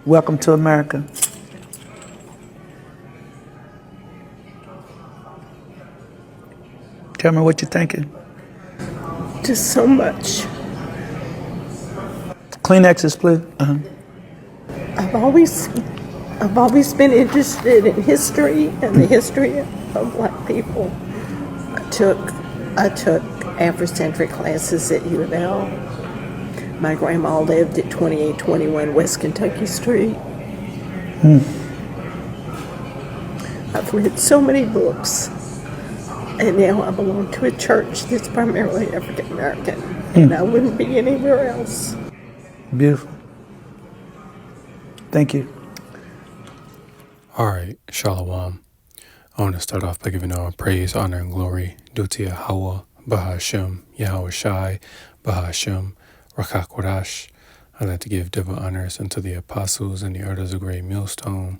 Welcome to America. Tell me what you're thinking. Just so much. Kleenexes, please. I've always been interested in history and the history of Black people. I took Afrocentric classes at U of L. My grandma lived at 2821 West Kentucky Street. I've read so many books, and now I belong to a church that's primarily African American, and I wouldn't be anywhere else. Beautiful. Thank you. All right, Shalom. I want to start off by giving all praise, honor, and glory due to Yahweh, Bahashem, Yahweh Shai, Bahashem, Rakak Wadash. I'd like to give double honors unto the apostles and the elders of Great Millstone,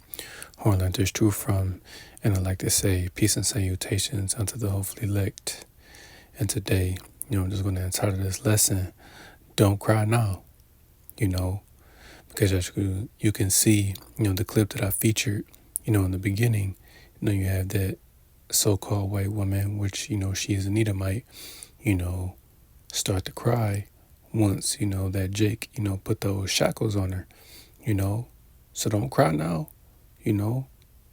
who I learned this truth from, and I'd like to say peace and salutations unto the hopefully elect. And today, I'm just going to entitle this lesson, Don't Cry Now, because as you can see, the clip that I featured, in the beginning, you have that so-called white woman, which, she is an Edomite, start to cry once, that Jake, put those shackles on her, So don't cry now,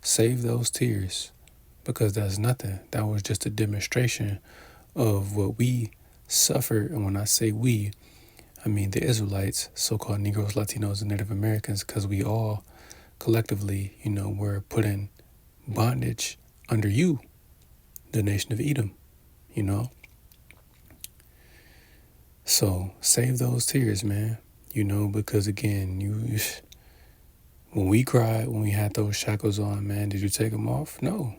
save those tears, because that's nothing. That was just a demonstration of what we suffered. And when I say we, I mean the Israelites, so-called Negroes, Latinos, and Native Americans, because we all collectively, were put in bondage under you, the nation of Edom, So save those tears, man, because again, when we cried, when we had those shackles on, man, did you take them off? No.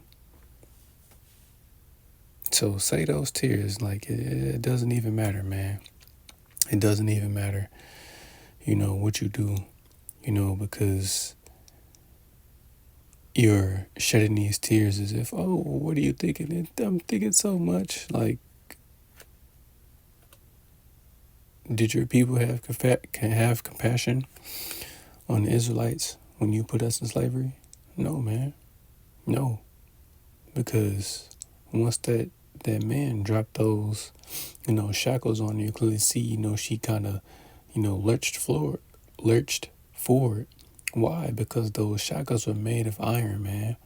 So save those tears. Like, it doesn't even matter, man. It doesn't even matter, what you do, because you're shedding these tears as if, oh, what are you thinking? I'm thinking so much. Like, did your people have compassion on the Israelites when you put us in slavery? No, man. No. Because once that man dropped those, shackles on you, clearly see, she kind of, lurched forward. Why? Because those shackles were made of iron, man.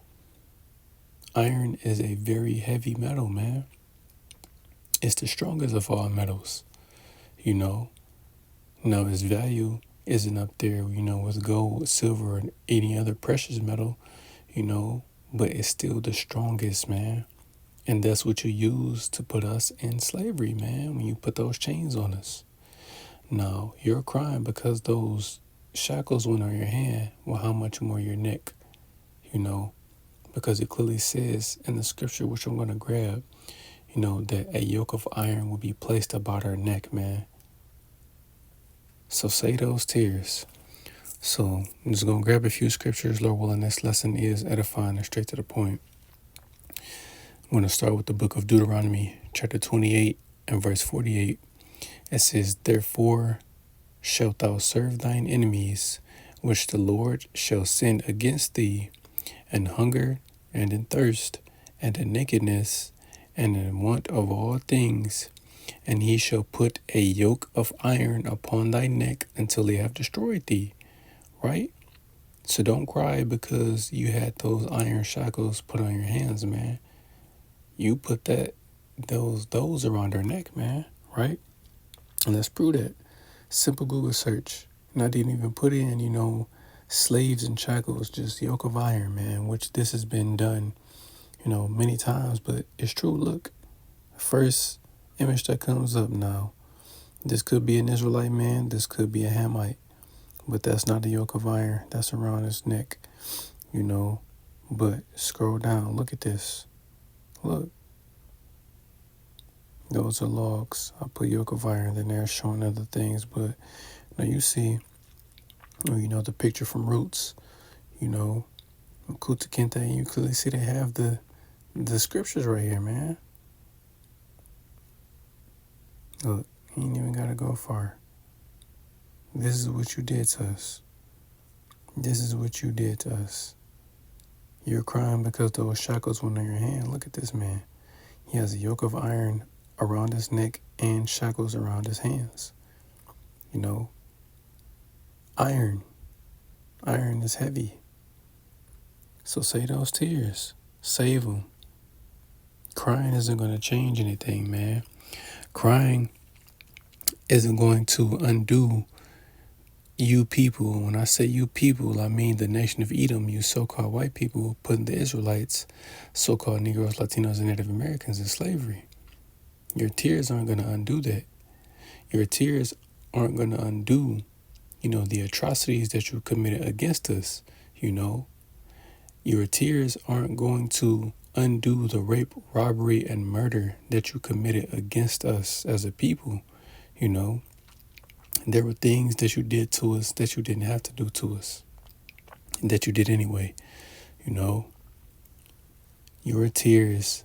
Iron is a very heavy metal, man. It's the strongest of all metals, Now, its value isn't up there, with gold, silver, and any other precious metal, but it's still the strongest, man. And that's what you use to put us in slavery, man, when you put those chains on us. Now, you're crying because those shackles went on your hand. Well, how much more your neck, Because it clearly says in the scripture, which I'm going to grab, that a yoke of iron will be placed about our neck, man. So say those tears. So I'm just going to grab a few scriptures, Lord willing. This lesson is edifying and straight to the point. I'm going to start with the book of Deuteronomy, chapter 28 and verse 48. It says, Therefore shalt thou serve thine enemies, which the Lord shall send against thee, in hunger and in thirst, and in nakedness, and in want of all things. And he shall put a yoke of iron upon thy neck until he have destroyed thee. Right? So don't cry because you had those iron shackles put on your hands, man. You put those around her neck, man, right? And let's prove that. Simple Google search. And I didn't even put in, slaves and shackles, just yoke of iron, man, which this has been done, many times, but it's true. Look, first image that comes up now. This could be an Israelite man, this could be a Hamite, but that's not the yoke of iron that's around his neck, But scroll down, look at this. Look. Those are logs. I put yoke of iron in there showing other things, but now you see, the picture from Roots, Kuta Kinte, and you clearly see they have the scriptures right here, man. Look, you ain't even gotta go far. This is what you did to us. This is what you did to us. You're crying because those shackles went on your hand. Look at this man. He has a yoke of iron around his neck and shackles around his hands. You know, iron. Iron is heavy. So say those tears. Save them. Crying isn't going to change anything, man. Crying isn't going to undo you people. When I say you people, I mean the nation of Edom, you so-called white people putting the Israelites, so-called Negroes, Latinos, and Native Americans in slavery. Your tears aren't going to undo that. Your tears aren't going to undo, the atrocities that you committed against us, Your tears aren't going to undo the rape, robbery, and murder that you committed against us as a people, There were things that you did to us that you didn't have to do to us, and that you did anyway, Your tears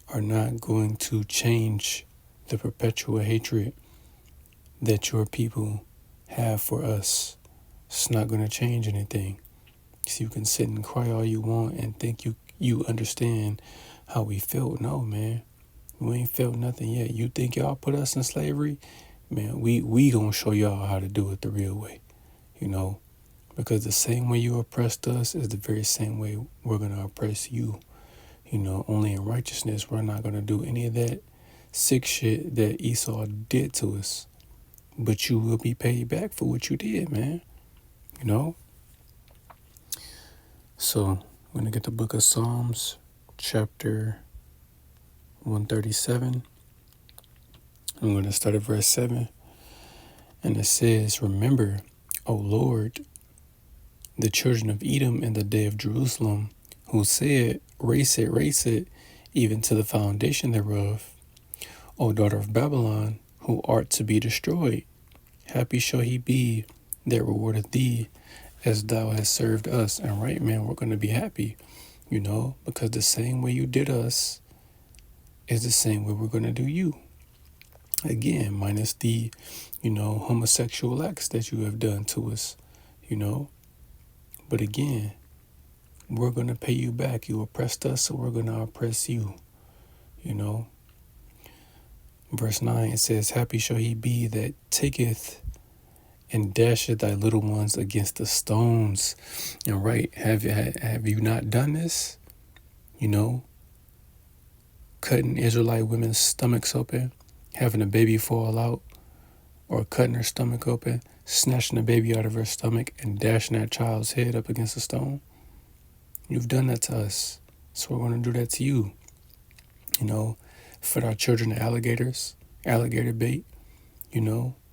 are not going to change the perpetual hatred that your people have for us. It's not going to change anything. So you can sit and cry all you want and think you understand how we felt. No, man. We ain't felt nothing yet. You think y'all put us in slavery? Man, we gonna show y'all how to do it the real way, because the same way you oppressed us is the very same way we're gonna oppress you, only in righteousness. We're not gonna do any of that sick shit that Esau did to us, but you will be paid back for what you did, man, So we're gonna get the book of Psalms, chapter 137. I'm going to start at verse 7. And it says, "Remember, O Lord, the children of Edom in the day of Jerusalem, who said, race it, even to the foundation thereof. O daughter of Babylon, who art to be destroyed, happy shall he be that rewardeth thee, as thou hast served us." And right, man, we're going to be happy, because the same way you did us is the same way we're going to do you. Again, minus the, homosexual acts that you have done to us, But again, we're going to pay you back. You oppressed us, so we're going to oppress you, Verse 9, it says, "Happy shall he be that taketh and dasheth thy little ones against the stones." And right, have you not done this? Cutting Israelite women's stomachs open, having a baby fall out, or cutting her stomach open, snatching the baby out of her stomach and dashing that child's head up against a stone. You've done that to us, so we're going to do that to you. Fed our children to alligator bait,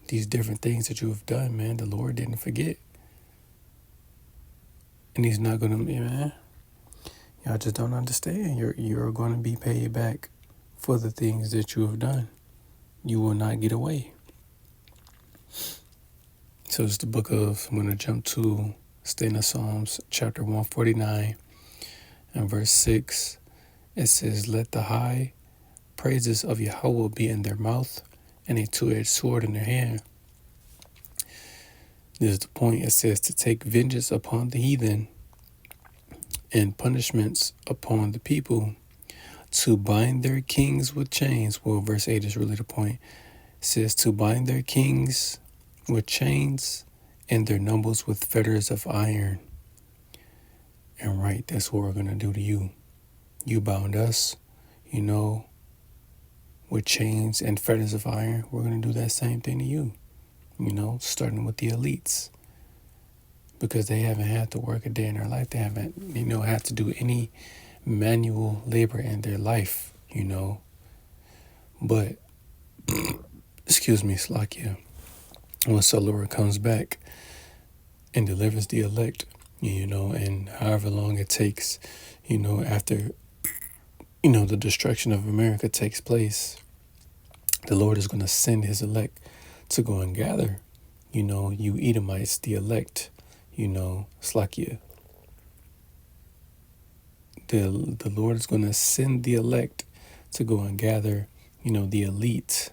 these different things that you have done, man, the Lord didn't forget. And he's not going to, man, y'all just don't understand. You're going to be paid back for the things that you have done. You will not get away. So it's the book of, I'm going to jump to, stay in the Psalms, chapter 149, and verse 6. It says, "Let the high praises of Yahweh be in their mouth, and a two-edged sword in their hand." This is the point. It says to take vengeance upon the heathen and punishments upon the people, to bind their kings with chains. Well, verse 8 is really the point. It says to bind their kings with chains and their nobles with fetters of iron. And right, that's what we're going to do to you. You bound us, with chains and fetters of iron. We're going to do that same thing to you, starting with the elites. Because they haven't had to work a day in their life. They haven't, had to do any manual labor in their life, But, excuse me, Slakia, once the Lord comes back and delivers the elect, and however long it takes, after, the destruction of America takes place, the Lord is going to send his elect to go and gather, you Edomites, the elect, Slakia. The Lord is going to send the elect to go and gather, the elite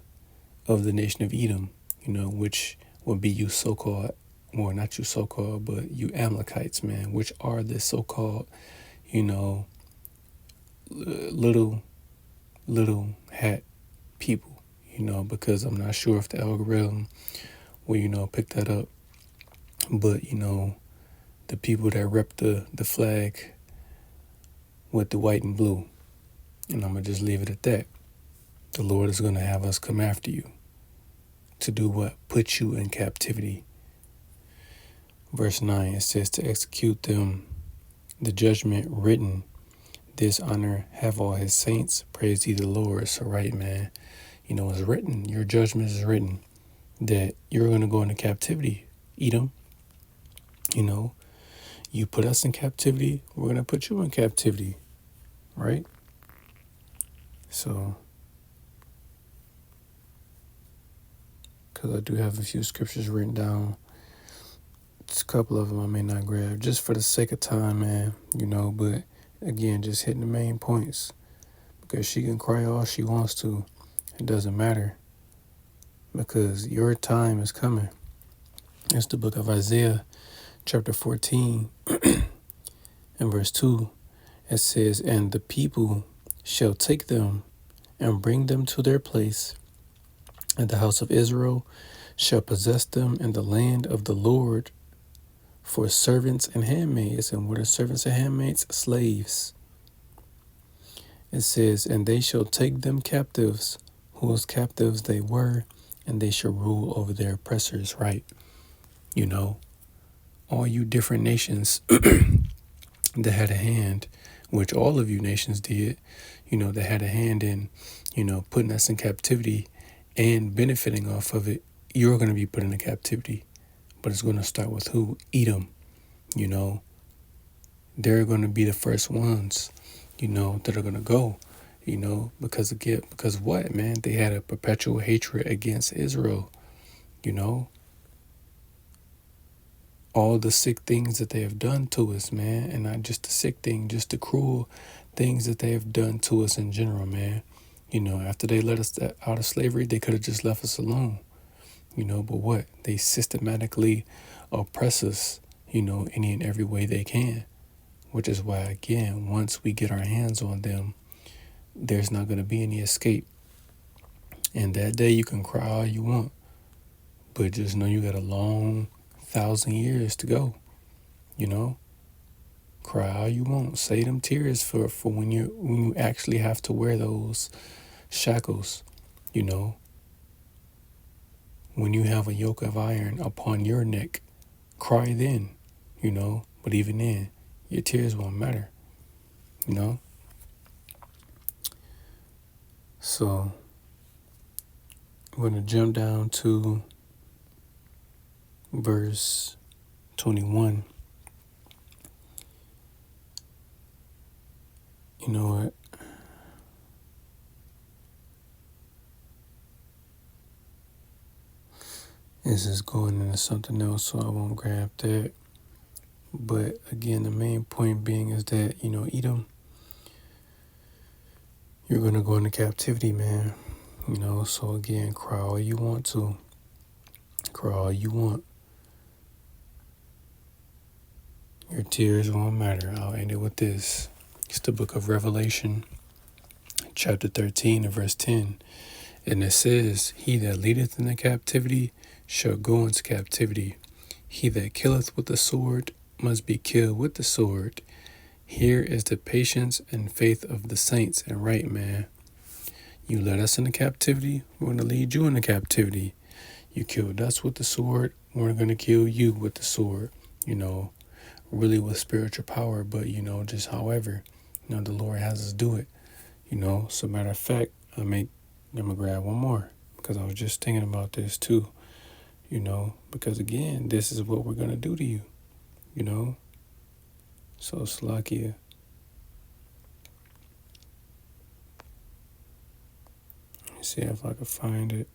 of the nation of Edom, which will be you so-called well, not you so-called, but you Amalekites, man, which are the so-called, you know, little hat people, you know, because I'm not sure if the algorithm will, you know, pick that up. But, you know, the people that rep the flag with the white and blue. And I'm going to just leave it at that. The Lord is going to have us come after you. To do what? Put you in captivity. Verse 9, it says, to execute them the judgment written, this honor have all his saints, praise ye the Lord. So right, man, you know, it's written, your judgment is written, that you're going to go into captivity. Edom, you know, you put us in captivity, we're going to put you in captivity, right? So, because I do have a few scriptures written down, just a couple of them I may not grab, just for the sake of time, man, you know, but again, just hitting the main points, because she can cry all she wants to. It doesn't matter, because your time is coming. It's the book of Isaiah, chapter 14, and verse 2. It says, and the people shall take them and bring them to their place, and the house of Israel shall possess them in the land of the Lord for servants and handmaids. And what are servants and handmaids? Slaves. It says, and they shall take them captives, whose captives they were, and they shall rule over their oppressors, right? You know, all you different nations that had a hand, which all of you nations did, you know, that had a hand in, you know, putting us in captivity and benefiting off of it, you're going to be put into captivity. But it's going to start with who? Edom. You know, they're going to be the first ones, you know, that are going to go, you know, because what, man? They had a perpetual hatred against Israel, you know. All the sick things that they have done to us, man, and not just the sick thing, just the cruel things that they have done to us in general, man. You know, after they let us out of slavery, they could have just left us alone, you know, but what? They systematically oppress us, you know, any and every way they can, which is why, again, once we get our hands on them, there's not going to be any escape. And that day you can cry all you want, but just know you got a long 1,000 years to go, you know. Cry all you want, say them tears for when you actually have to wear those shackles, you know. When you have a yoke of iron upon your neck, cry then, you know. But even then, your tears won't matter, you know. So I'm going to jump down to verse 21. You know what? This is going into something else, so I won't grab that. But again, the main point being is that, you know, Edom, you're going to go into captivity, man. You know, so again, cry all you want to. Cry all you want. Your tears won't matter. I'll end it with this. It's the book of Revelation, chapter 13 and verse 10. And it says, he that leadeth in the captivity shall go into captivity. He that killeth with the sword must be killed with the sword. Here is the patience and faith of the saints. And right, man, you led us into captivity, we're going to lead you into captivity. You killed us with the sword, we're going to kill you with the sword, you know, really with spiritual power, but, you know, just however, you know, the Lord has us do it, you know. So matter of fact, I'm going to grab one more, because I was just thinking about this too, you know, because again, this is what we're going to do to you, you know. So Salakia. Let me see if I can find it.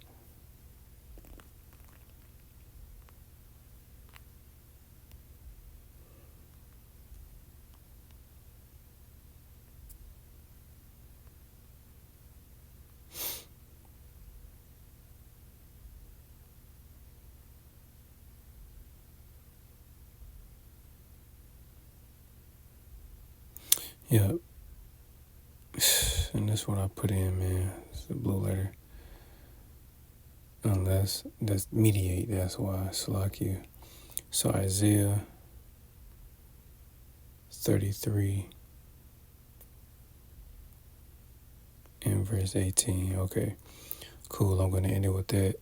Yep. And this one I put in, man. It's the blue letter. Unless that's mediate, that's why. Salakia. So Isaiah 33 and verse 18. Okay, cool. I'm going to end it with that.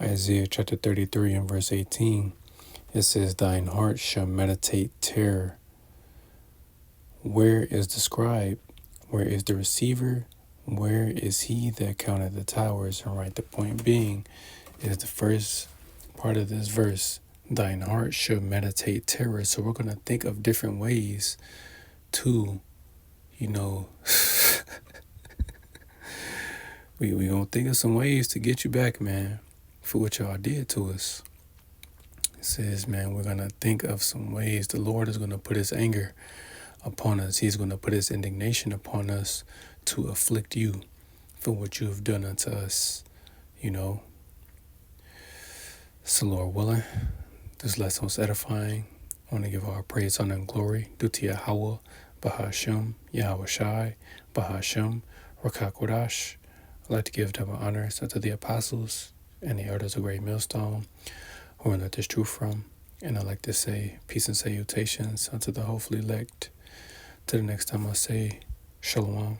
Isaiah chapter 33 and verse 18. It says, thine heart shall meditate terror. Where is the scribe? Where is the receiver? Where is he that counted the towers? And right, the point being is the first part of this verse, thine heart shall meditate terror. So we're going to think of different ways to, you know, we going to think of some ways to get you back, man, for what y'all did to us. It says, man, we're going to think of some ways the Lord is going to put his anger upon us. He's going to put his indignation upon us to afflict you for what you have done unto us, you know. So Lord willing, this lesson was edifying. I want to give all praise, honor, and glory due to Yahweh, Bahashem, Yahweh Shai, Bahashem, Rakakodash. I'd like to give double honors unto the apostles and the elders of Great Millstone, who I learned this truth from. And I'd like to say peace and salutations unto the hopefully elect. Till the next time I say, Shalom.